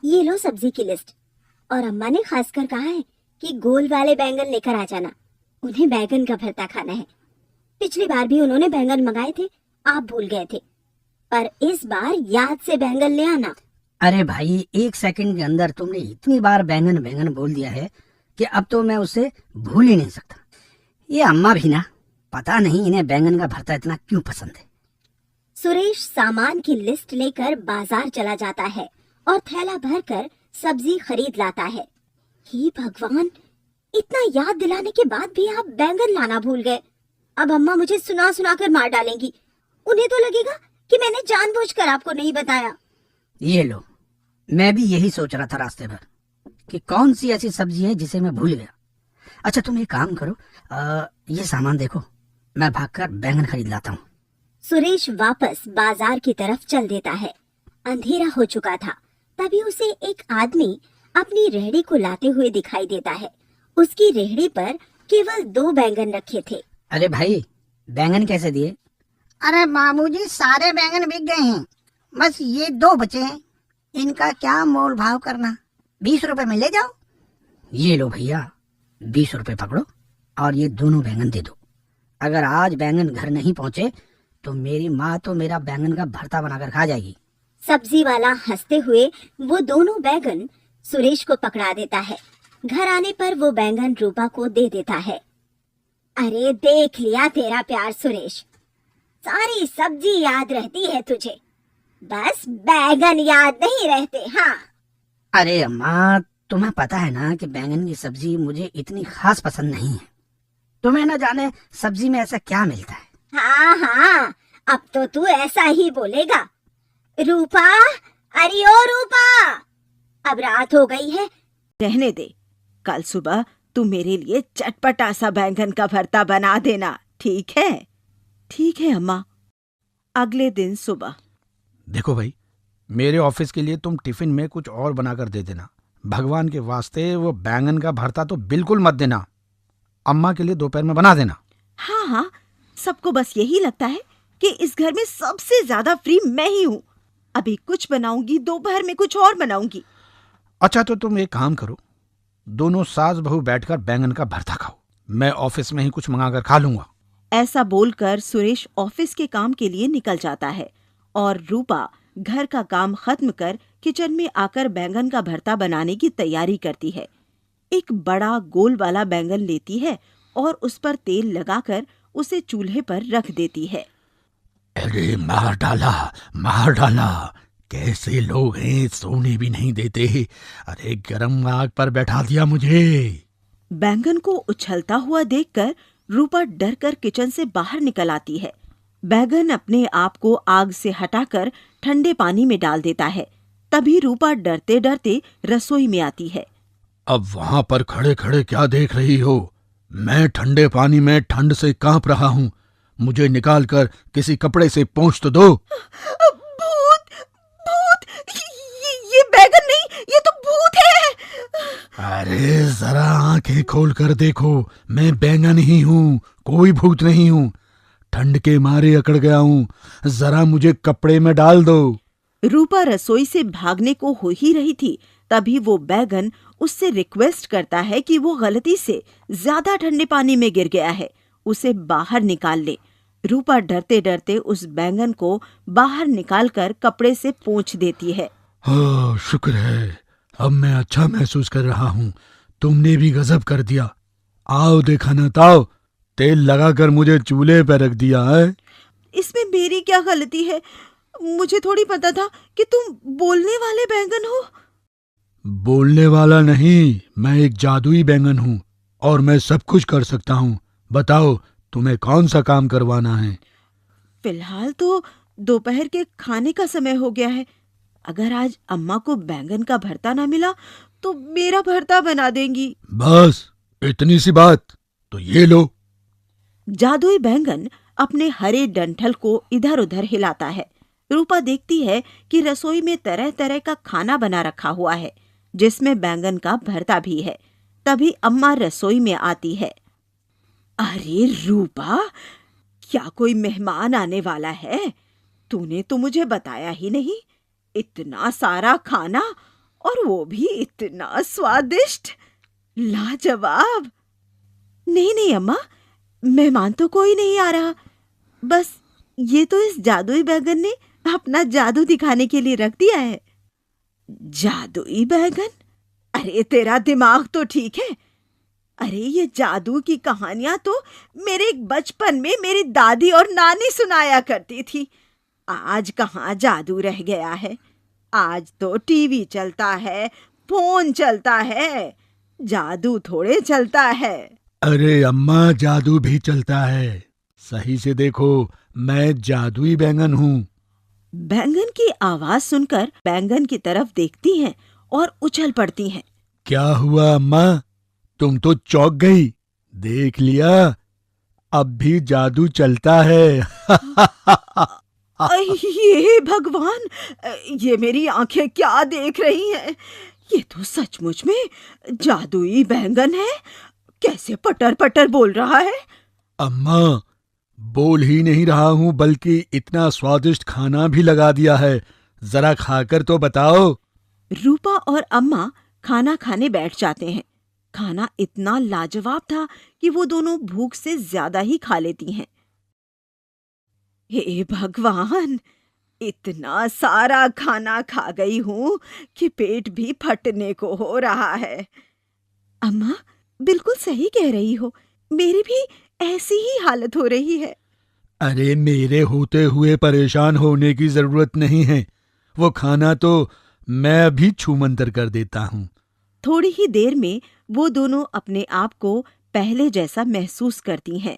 ये लो सब्जी की लिस्ट। और अम्मा ने खासकर कहा है कि गोल वाले बैंगन लेकर आ जाना, उन्हें बैंगन का भरता खाना है। पिछली बार भी उन्होंने बैंगन मंगाए थे, आप भूल गए थे, पर इस बार याद से बैंगन ले आना। अरे भाई, 1 सेकंड के अंदर तुमने इतनी बार बैंगन बैंगन बोल दिया है कि अब तो मैं उसे भूल ही नहीं सकता। ये अम्मा भी ना, पता नहीं इन्हें बैंगन का भरता इतना क्यों पसंद है। सुरेश सामान की लिस्ट लेकर बाजार चला जाता है और थैला भरकर सब्जी खरीद लाता है। हे भगवान, इतना याद दिलाने के बाद भी आप बैंगन लाना भूल गए। अब अम्मा मुझे सुना सुना कर मार डालेंगी। उन्हें तो लगेगा कि मैंने जानबूझकर आपको नहीं बताया। ये लो, मैं भी यही सोच रहा था रास्ते भर कि कौन सी ऐसी सब्जी है जिसे मैं भूल गया। अच्छा तुम एक काम करो, ये सामान देखो, मैं भागकर बैंगन खरीद लाता हूँ। सुरेश वापस बाजार की तरफ चल देता है। अंधेरा हो चुका था, तभी उसे एक आदमी अपनी रेहड़ी को लाते हुए दिखाई देता है। उसकी रेहड़ी पर केवल 2 बैंगन रखे थे। अरे भाई, बैंगन कैसे दिए? अरे बाबूजी, सारे बैंगन बिक गए हैं, बस ये 2 बचे हैं। इनका क्या मोल भाव करना, 20 रुपए में ले जाओ। ये लो भैया, 20 रुपए पकड़ो और ये दोनों बैंगन दे दो। अगर आज बैंगन घर नहीं पहुँचे तो मेरी माँ तो मेरा बैंगन का भरता बनाकर खा जाएगी। सब्जी वाला हंसते हुए वो दोनों बैंगन सुरेश को पकड़ा देता है। घर आने पर वो बैंगन रूपा को दे देता है। अरे देख लिया तेरा प्यार सुरेश, सारी सब्जी याद रहती है तुझे, बस बैंगन याद नहीं रहते। हाँ अरे अम्मा, तुम्हें पता है ना कि बैंगन की सब्जी मुझे इतनी खास पसंद नहीं है। तुम्हें ना जाने सब्जी में ऐसा क्या मिलता है। हाँ हाँ, अब तो तू ऐसा ही बोलेगा। रूपा, अरे ओ रूपा, अब रात हो गई है। रहने दे, कल सुबह तू मेरे लिए चटपटा सा बैंगन का भरता बना देना, ठीक है? ठीक है अम्मा। अगले दिन सुबह। देखो भाई, मेरे ऑफिस के लिए तुम टिफिन में कुछ और बनाकर दे देना। भगवान के वास्ते वो बैंगन का भरता तो बिल्कुल मत देना। अम्मा के लिए दोपहर में बना देना। हाँ हाँ, सबको बस यही लगता है कि इस घर में सबसे ज्यादा फ्री मैं ही हूँ। अभी कुछ बनाऊंगी, दोपहर में कुछ और बनाऊंगी। अच्छा तो तुम एक काम करो, दोनों सास बहू बैठकर बैंगन का भरता खाओ, मैं ऑफिस में ही कुछ मंगाकर खा लूंगा। ऐसा बोलकर सुरेश ऑफिस के काम के लिए निकल जाता है और रूपा घर का काम खत्म कर किचन में आकर बैंगन का भरता बनाने की तैयारी करती है। एक बड़ा गोल वाला बैंगन लेती है और उस पर तेल लगाकर उसे चूल्हे पर रख देती है। अरे मार डाला, कैसे लोग हैं, सोने भी नहीं देते। अरे गरम आग पर बैठा दिया मुझे। बैंगन को उछलता हुआ देखकर रूपा डरकर किचन से बाहर निकल आती है। बैंगन अपने आप को आग से हटाकर ठंडे पानी में डाल देता है। तभी रूपा डरते डरते रसोई में आती है। अब वहां पर खड़े खड़े क्या देख रही हो? मैं ठंडे पानी में ठंड से कांप रहा हूँ, मुझे निकालकर किसी कपड़े से पोंछ तो दो। भूत भूत, ये बैंगन नहीं, ये तो भूत है। अरे जरा आंखें खोल कर देखो, मैं बैंगन ही हूँ, कोई भूत नहीं हूँ। ठंड के मारे अकड़ गया हूँ, जरा मुझे कपड़े में डाल दो। रूपा रसोई से भागने को हो ही रही थी, तभी वो बैंगन उससे रिक्वेस्ट करता है कि वो गलती से ज्यादा ठंडे पानी में गिर गया है, उसे बाहर निकाल ले। रूपा डरते डरते उस बैंगन को बाहर निकालकर कपड़े से पोंछ देती है। हाँ, शुक्र है, अब मैं अच्छा महसूस कर रहा हूँ। तुमने भी गजब कर दिया। आओ देखा न ताओ, तेल लगाकर मुझे चूल्हे पर रख दिया है। इसमें मेरी क्या गलती है? मुझे थोड़ी पता था कि तुम बोलने वाले बैंगन हो। बोलने वाला नहीं, मैं एक जादुई बैंगन हूँ और मैं सब कुछ कर सकता हूँ। बताओ तुम्हें कौन सा काम करवाना है? फिलहाल तो दोपहर के खाने का समय हो गया है। अगर आज अम्मा को बैंगन का भरता ना मिला तो मेरा भरता बना देंगी। बस इतनी सी बात, तो ये लो। जादुई बैंगन अपने हरे डंठल को इधर उधर हिलाता है। रूपा देखती है कि रसोई में तरह तरह का खाना बना रखा हुआ है, जिसमें बैंगन का भरता भी है। तभी अम्मा रसोई में आती है। अरे रूपा, क्या कोई मेहमान आने वाला है? तूने तो मुझे बताया ही नहीं। इतना सारा खाना और वो भी इतना स्वादिष्ट, लाजवाब। नहीं नहीं अम्मा, मेहमान तो कोई नहीं आ रहा, बस ये तो इस जादुई बैगन ने अपना जादू दिखाने के लिए रख दिया है। जादुई बैगन? अरे तेरा दिमाग तो ठीक है। अरे ये जादू की कहानियां तो मेरे बचपन में मेरी दादी और नानी सुनाया करती थी। आज कहाँ जादू रह गया है? आज तो टीवी चलता है, फोन चलता है, जादू थोड़े चलता है। अरे अम्मा, जादू भी चलता है। सही से देखो, मैं जादुई बैंगन हूँ। बैंगन की आवाज सुनकर बैंगन की तरफ देखती हैं और उछल पड़ती हैं। क्या हुआ अम्मा, तुम तो चौंक गई। देख लिया, अब भी जादू चलता है। ये भगवान, ये मेरी आंखें क्या देख रही हैं? ये तो सचमुच में जादुई बैंगन है। कैसे पटर पटर बोल रहा है। अम्मा, बोल ही नहीं रहा हूँ, बल्कि इतना स्वादिष्ट खाना भी लगा दिया है। जरा खाकर तो बताओ। रूपा और अम्मा खाना खाने बैठ जाते हैं। खाना इतना लाजवाब था कि वो दोनों भूख से ज्यादा ही खा लेती हैं। हे भगवान, इतना सारा खाना खा गई हूँ कि पेट भी फटने को हो रहा है। अम्मा बिल्कुल सही कह रही हो, मेरी भी ऐसी ही हालत हो रही है। अरे मेरे होते हुए परेशान होने की जरूरत नहीं है। वो खाना तो मैं अभी छूमंतर कर देता हूँ। थोड़ी ही देर में वो दोनों अपने आप को पहले जैसा महसूस करती हैं।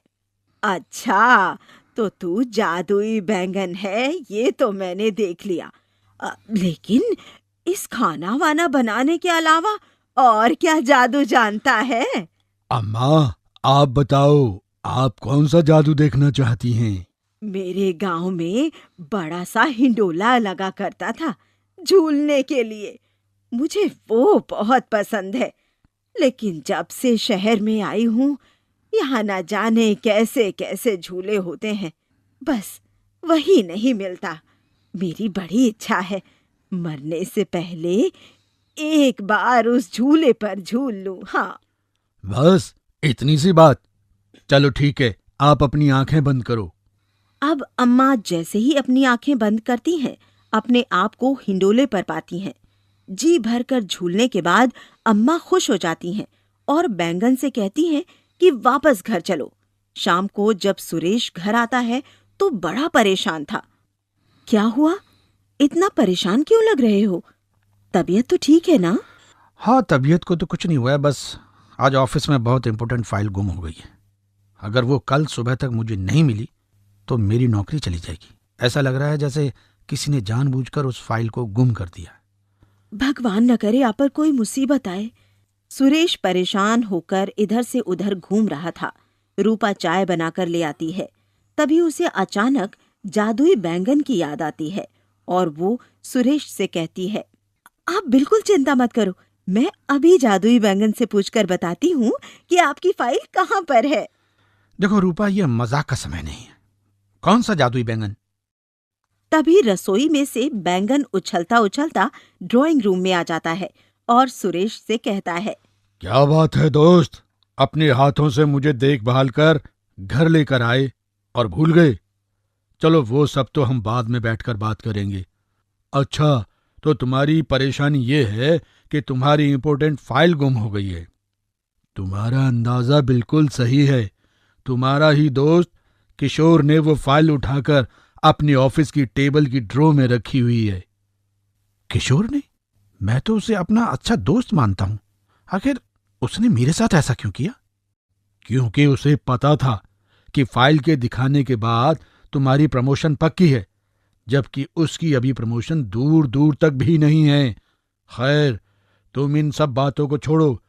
अच्छा, तो तू जादुई बैंगन है, ये तो मैंने देख लिया। लेकिन इस खाना वाना बनाने के अलावा और क्या जादू जानता है? अम्मा, आप बताओ, आप कौन सा जादू देखना चाहती हैं? मेरे गांव में बड़ा सा हिंडोला लगा करता था झूलने के लिए। मुझे वो बहुत पसंद है, लेकिन जब से शहर में आई हूँ, यहाँ न जाने कैसे कैसे झूले होते हैं, बस वही नहीं मिलता। मेरी बड़ी इच्छा है मरने से पहले एक बार उस झूले पर झूल लूं। हाँ, बस इतनी सी बात। चलो ठीक है, आप अपनी आंखें बंद करो। अब अम्मा जैसे ही अपनी आंखें बंद करती हैं, अपने आप को हिंडोले पर पाती हैं। जी भरकर झूलने के बाद अम्मा खुश हो जाती हैं और बैंगन से कहती हैं कि वापस घर चलो। शाम को जब सुरेश घर आता है तो बड़ा परेशान था। क्या हुआ? इतना परेशान क्यों लग रहे हो? तबीयत तो ठीक है ना? हाँ, तबीयत को तो कुछ नहीं हुआ है, बस आज ऑफिस में बहुत इंपॉर्टेंट फाइल गुम हो गई है। अगर वो कल सुबह तक मुझे नहीं मिली तो मेरी नौकरी चली जाएगी। ऐसा लग रहा है जैसे किसी ने जानबूझकर उस फाइल को गुम कर दिया। भगवान न करे आप पर कोई मुसीबत आए। सुरेश परेशान होकर इधर से उधर घूम रहा था। रूपा चाय बनाकर ले आती है। तभी उसे अचानक जादुई बैंगन की याद आती है और वो सुरेश से कहती है, आप बिल्कुल चिंता मत करो, मैं अभी जादुई बैंगन से पूछकर बताती हूँ कि आपकी फाइल कहाँ पर है। देखो रूपा, यह मजाक का समय नहीं है। कौन सा जादुई बैंगन? तभी रसोई में से बैंगन उछलता उछलता ड्राइंग रूम में आ जाता है और सुरेश से कहता है, क्या बात है दोस्त, अपने हाथों से मुझे देखभाल कर घर लेकर आए और भूल गए। चलो वो सब तो हम बाद में बैठकर बात करेंगे। अच्छा, तो तुम्हारी परेशानी ये है कि तुम्हारी इंपॉर्टेंट फाइल गुम हो गई है। तुम्हारा अंदाजा बिल्कुल सही है। तुम्हारा ही दोस्त किशोर ने वो फाइल उठाकर अपने ऑफिस की टेबल की ड्रॉ में रखी हुई है। किशोर ने? मैं तो उसे अपना अच्छा दोस्त मानता हूं। आखिर उसने मेरे साथ ऐसा क्यों किया? क्योंकि उसे पता था कि फाइल के दिखाने के बाद तुम्हारी प्रमोशन पक्की है, जबकि उसकी अभी प्रमोशन दूर दूर तक भी नहीं है। खैर, तुम इन सब बातों को छोड़ो।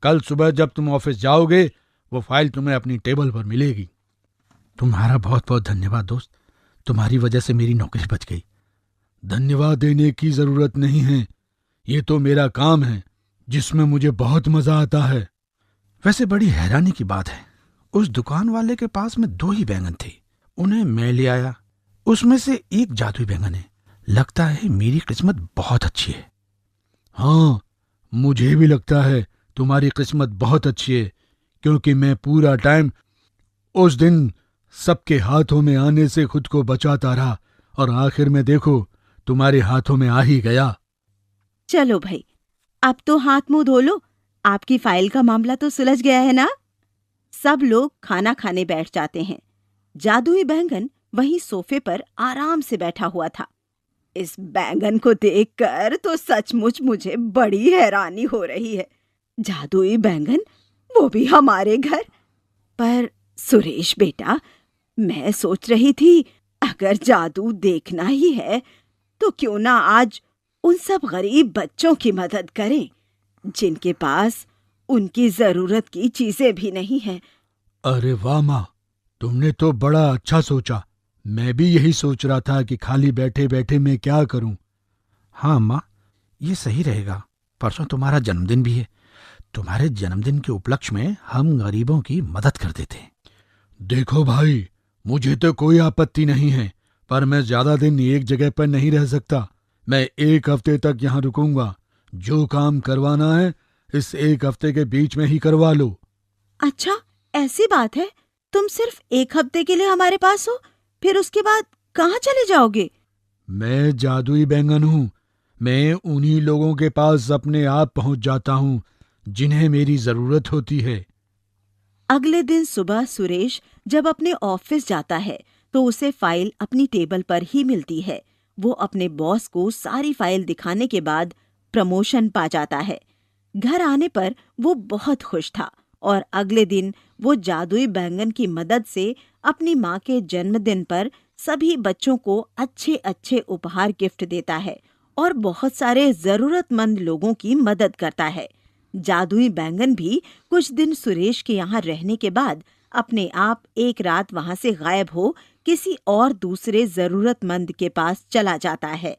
कल सुबह जब तुम ऑफिस जाओगे, वो फाइल तुम्हें अपनी टेबल पर मिलेगी। तुम्हारा बहुत बहुत धन्यवाद दोस्त, तुम्हारी वजह से मेरी नौकरी बच गई। धन्यवाद देने की जरूरत नहीं है, ये तो मेरा काम है जिसमें मुझे बहुत मजा आता है। वैसे बड़ी हैरानी की बात है, उस दुकान वाले के पास में 2 ही बैंगन थे, उन्हें मैं ले आया। उसमें से एक जादुई बैंगन है। लगता है मेरी किस्मत बहुत अच्छी है। हाँ, मुझे भी लगता है तुम्हारी किस्मत बहुत अच्छी है, क्योंकि मैं पूरा टाइम उस दिन सबके हाथों में आने से खुद को बचाता रहा और आखिर में देखो तुम्हारे हाथों में आ ही गया। चलो भाई, अब तो हाथ मुंह धो लो। आपकी फाइल का मामला तो सुलझ गया है ना? सब लोग खाना खाने बैठ जाते हैं। जादुई बैंगन वहीं सोफे पर आराम से बैठा हुआ था। इस बैंगन को देखकर तो सचमुच मुझे बड़ी हैरानी हो रही है। जादुई बैंगन, वो भी हमारे घर। पर सुरेश बेटा, मैं सोच रही थी अगर जादू देखना ही है तो क्यों ना आज उन सब गरीब बच्चों की मदद करें जिनके पास उनकी जरूरत की चीजें भी नहीं हैं। अरे वाह माँ, तुमने तो बड़ा अच्छा सोचा। मैं भी यही सोच रहा था कि खाली बैठे बैठे मैं क्या करूं। हाँ माँ, ये सही रहेगा। परसों तुम्हारा जन्मदिन भी है। तुम्हारे जन्मदिन के उपलक्ष्य में हम गरीबों की मदद कर देते हैं। देखो भाई, मुझे तो कोई आपत्ति नहीं है, पर मैं ज्यादा दिन एक जगह पर नहीं रह सकता। मैं 1 हफ्ते तक यहाँ रुकूंगा। जो काम करवाना है इस 1 हफ्ते के बीच में ही करवा लो। अच्छा, ऐसी बात है? तुम सिर्फ 1 हफ्ते के लिए हमारे पास हो, फिर उसके बाद कहाँ चले जाओगे? मैं जादुई बैंगन हूँ। मैं उन्हीं लोगों के पास अपने आप पहुंच जाता हूँ जिन्हें मेरी जरूरत होती है। अगले दिन सुबह सुरेश जब अपने ऑफिस जाता है तो उसे फाइल अपनी टेबल पर ही मिलती है। वो अपने बॉस को सारी फाइल दिखाने के बाद प्रमोशन पा जाता है। घर आने पर वो बहुत खुश था और अगले दिन वो जादुई बैंगन की मदद से अपनी माँ के जन्मदिन पर सभी बच्चों को अच्छे अच्छे उपहार गिफ्ट देता है और बहुत सारे जरूरतमंद लोगों की मदद करता है। जादुई बैंगन भी कुछ दिन सुरेश के यहाँ रहने के बाद अपने आप एक रात वहां से गायब हो किसी और दूसरे जरूरतमंद के पास चला जाता है।